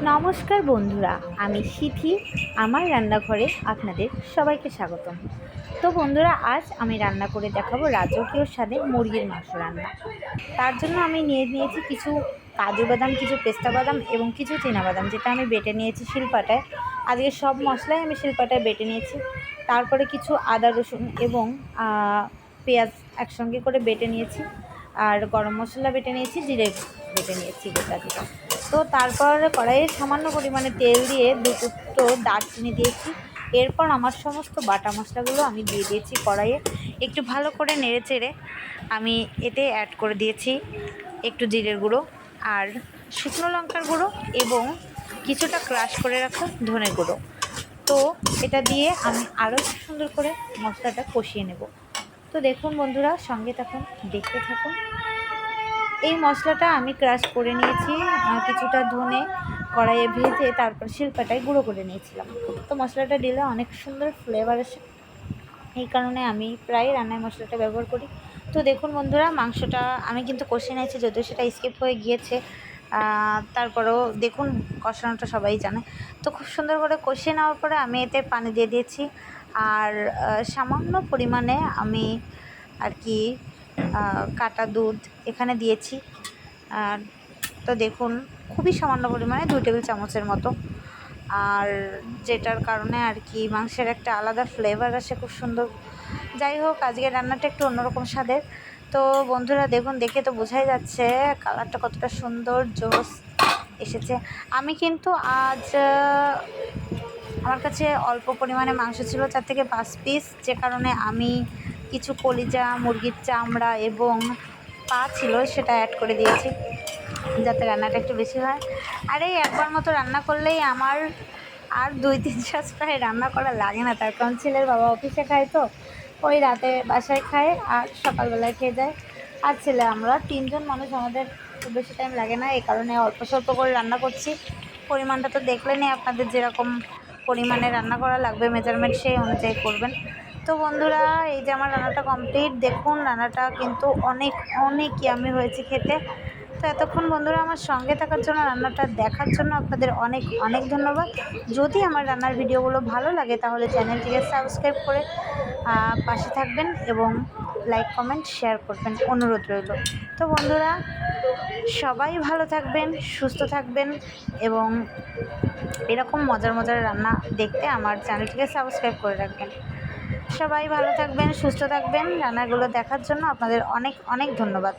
নমস্কার বন্ধুরা, আমি সিথি। আমার রান্নাঘরে আপনাদের সবাইকে স্বাগতম। তো বন্ধুরা, আজ আমি রান্না করে দেখাবো রাজকীয় স্বাদে মুরগির মাংস রান্না। তার জন্য আমি নিয়েছি কিছু কাজু বাদাম, কিছু পেস্তা বাদাম এবং কিছু বাদাম, যেটা আমি বেটে নিয়েছি শিলপাটায়। আজকে সব মশলাই আমি শিলপাটায় বেটে নিয়েছি। তারপরে কিছু আদা রসুন এবং পেঁয়াজ একসঙ্গে করে বেটে নিয়েছি। আর গরম মশলা বেটে নিয়েছি, জিরে বেটে নিয়েছি গোটা জিরা। তো তারপর কড়াইয়ে সামান্য পরিমাণে তেল দিয়ে দুটো দারচিনি দিয়েছি। এরপর আমার সমস্ত বাটা মশলাগুলো আমি দিয়ে দিয়েছি কড়াইয়ে। একটু ভালো করে নেড়ে চেড়ে আমি এতে অ্যাড করে দিয়েছি একটু জিরের গুঁড়ো আর শুকনো লঙ্কার গুঁড়ো এবং কিছুটা ক্রাশ করে রাখা ধনে গুঁড়ো। তো এটা দিয়ে আমি আরও সুন্দর করে মশলাটা কষিয়ে নেব। তো দেখুন বন্ধুরা, সঙ্গে থাকুন, দেখতে থাকুন। এই মশলাটা আমি ক্রাশ করে নিয়েছি, কিছুটা ধনে কড়াইয়ে ভেজে তারপর শিলপাটায় গুঁড়ো করে নিয়েছিলাম। তো মশলাটা দিলে অনেক সুন্দর ফ্লেভার আসে, এই কারণে আমি প্রায় রান্নায় মশলাটা ব্যবহার করি। তো দেখুন বন্ধুরা, মাংসটা আমি কিন্তু কষিয়ে নিয়েছি, যদিও সেটা স্কিপ হয়ে গিয়েছে। তারপরেও দেখুন, কষানোটা সবাই জানে। তো খুব সুন্দর করে কষিয়ে নেওয়ার পরে আমি এতে পানি দিয়ে দিয়েছি। আর সামান্য পরিমাণে আমি আর কি কাটা দুধ এখানে দিয়েছি। তো দেখুন, খুবই সামান্য পরিমাণে 2 টেবিল চামচের মতো। আর যেটার কারণে আর কি মাংসের একটা আলাদা ফ্লেভার আসে, খুব সুন্দর। যাই হোক, আজকের রান্নাটা একটু অন্যরকম স্বাদের। তো বন্ধুরা দেখুন, দেখে তো বোঝাই যাচ্ছে কালারটা কতটা সুন্দর জোস এসেছে। আমি কিন্তু আজ আমার কাছে অল্প পরিমাণে মাংস ছিল, 4 থেকে 5 পিস, যে কারণে আমি কিছু কলিজা, মুরগির চামড়া এবং পা ছিল সেটা অ্যাড করে দিয়েছি, যাতে রান্নাটা একটু বেশি হয়। আর এই একবার মতো রান্না করলেই আমার আর 2-3 সাজ প্রায় রান্না করা লাগে না। তার কারণ ছেলের বাবা অফিসে খায়, তো ওই রাতে বাসায় খায় আর সকালবেলায় খেয়ে যায়। আর ছেলে, আমরা 3 জন মানুষ, আমাদের খুব বেশি টাইম লাগে না, এই কারণে অল্প স্বল্প করে রান্না করছি। পরিমাণটা তো দেখলেনই, আপনাদের যেরকম পরিমাণে রান্না করা লাগবে মেজারমেন্ট সেই অনুযায়ী করবেন। তো বন্ধুরা, এই যে আমার রান্নাটা কমপ্লিট। দেখুন, রান্নাটা কিন্তু অনেক অনেক ইয়ামি হয়েছে খেতে। তো এতক্ষণ বন্ধুরা আমার সঙ্গে থাকার জন্য, রান্নাটা দেখার জন্য আপনাদের অনেক অনেক ধন্যবাদ। যদি আমার রান্নার ভিডিওগুলো ভালো লাগে তাহলে চ্যানেলটিকে সাবস্ক্রাইব করে পাশে থাকবেন এবং লাইক, কমেন্ট, শেয়ার করবেন, অনুরোধ রইল। তো বন্ধুরা, সবাই ভালো থাকবেন, সুস্থ থাকবেন এবং এরকম মজার মজার রান্না দেখতে আমার চ্যানেলটিকে সাবস্ক্রাইব করে রাখবেন। সবাই ভালো থাকবেন, সুস্থ থাকবেন। রান্নাগুলো দেখার জন্য আপনাদের অনেক অনেক ধন্যবাদ।